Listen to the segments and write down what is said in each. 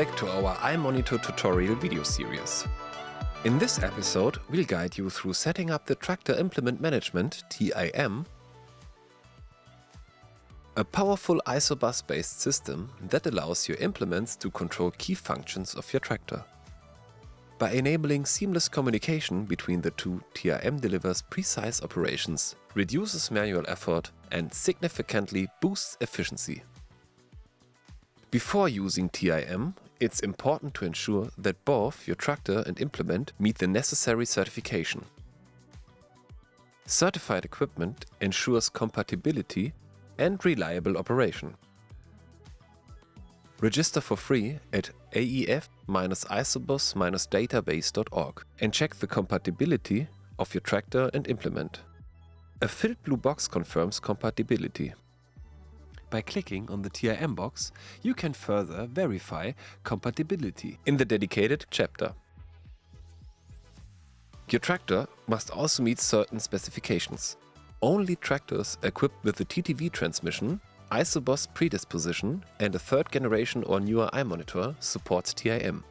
back to our iMonitor tutorial video series. In this episode, we'll guide you through setting up the Tractor Implement Management (TIM), a powerful ISOBUS-based system that allows your implements to control key functions of your tractor. By enabling seamless communication between the two, TIM delivers precise operations, reduces manual effort, and significantly boosts efficiency. Before using TIM, it's important to ensure that both your tractor and implement meet the necessary certification. Certified equipment ensures compatibility and reliable operation. Register for free at aef-isobus-database.org and check the compatibility of your tractor and implement. A filled blue box confirms compatibility. By clicking on the TIM box, you can further verify compatibility in the dedicated chapter. Your tractor must also meet certain specifications. Only tractors equipped with the TTV transmission, ISOBUS predisposition and a third generation or newer iMonitor supports TIM.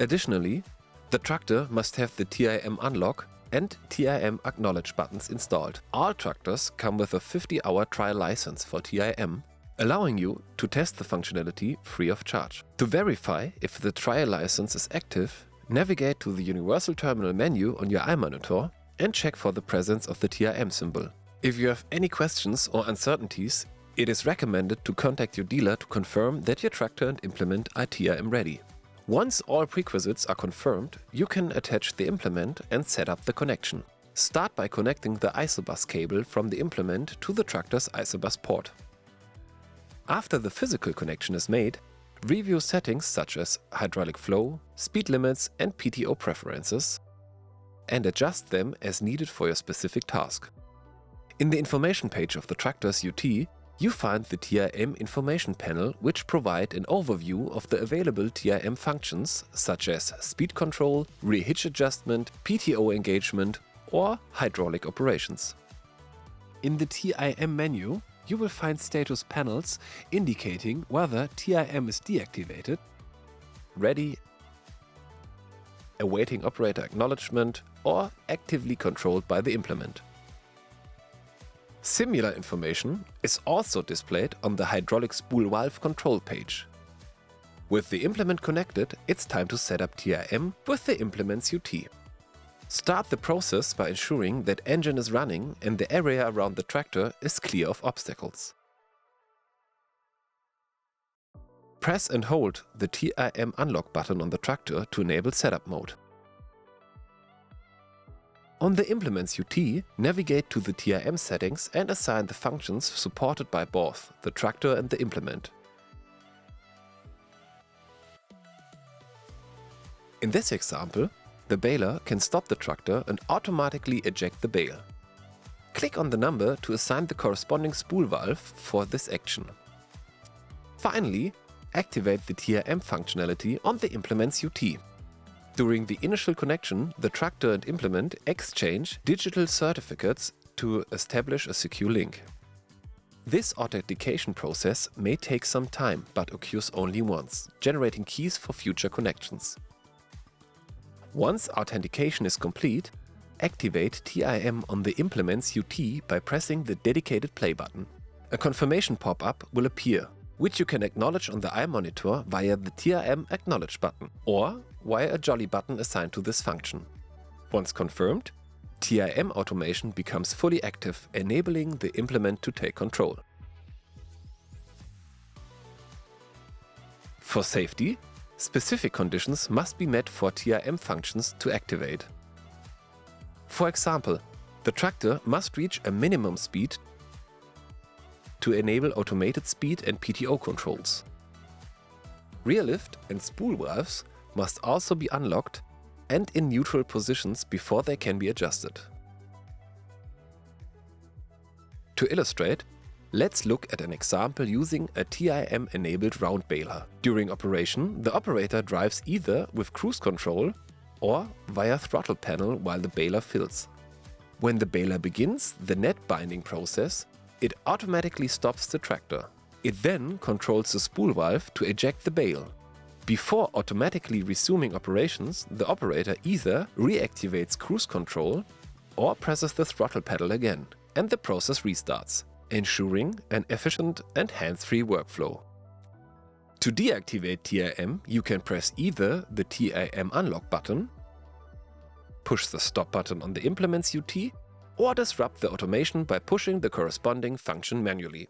Additionally, the tractor must have the TIM unlock and TIM acknowledge buttons installed. All tractors come with a 50-hour trial license for TIM, allowing you to test the functionality free of charge. To verify if the trial license is active, navigate to the Universal Terminal menu on your iMonitor and check for the presence of the TIM symbol. If you have any questions or uncertainties, it is recommended to contact your dealer to confirm that your tractor and implement are TIM ready. Once all prerequisites are confirmed, you can attach the implement and set up the connection. Start by connecting the ISOBUS cable from the implement to the tractor's ISOBUS port. After the physical connection is made, review settings such as hydraulic flow, speed limits and PTO preferences, and adjust them as needed for your specific task. In the information page of the tractor's UT, you find the TIM information panel, which provide an overview of the available TIM functions such as speed control, rear hitch adjustment, PTO engagement or hydraulic operations. In the TIM menu, you will find status panels indicating whether TIM is deactivated, ready, awaiting operator acknowledgement or actively controlled by the implement. Similar information is also displayed on the hydraulic spool valve control page. With the implement connected, it's time to set up TIM with the implement's UT. Start the process by ensuring that engine is running and the area around the tractor is clear of obstacles. Press and hold the TIM unlock button on the tractor to enable setup mode. On the implement's UT, navigate to the TIM settings and assign the functions supported by both the tractor and the implement. In this example, the baler can stop the tractor and automatically eject the bale. Click on the number to assign the corresponding spool valve for this action. Finally, activate the TIM functionality on the implement's UT. During the initial connection, the tractor and implement exchange digital certificates to establish a secure link. This authentication process may take some time but occurs only once, generating keys for future connections. Once authentication is complete, activate TIM on the implement's UT by pressing the dedicated play button. A confirmation pop-up will appear, which you can acknowledge on the iMonitor via the TIM acknowledge button or via a jolly button assigned to this function. Once confirmed, TIM automation becomes fully active, enabling the implement to take control. For safety, specific conditions must be met for TIM functions to activate. For example, the tractor must reach a minimum speed to enable automated speed and PTO controls. Rear lift and spool valves must also be unlocked and in neutral positions before they can be adjusted. To illustrate, let's look at an example using a TIM-enabled round baler. During operation, the operator drives either with cruise control or via throttle panel while the baler fills. When the baler begins the net binding process, it automatically stops the tractor. It then controls the spool valve to eject the bale. Before automatically resuming operations, the operator either reactivates cruise control or presses the throttle pedal again, and the process restarts, ensuring an efficient and hands-free workflow. To deactivate TIM, you can press either the TIM unlock button, push the stop button on the implement's UT, or disrupt the automation by pushing the corresponding function manually.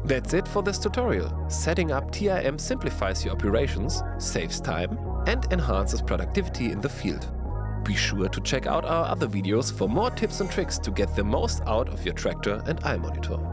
That's it for this tutorial. Setting up TIM simplifies your operations, saves time, and enhances productivity in the field. Be sure to check out our other videos for more tips and tricks to get the most out of your tractor and iMonitor.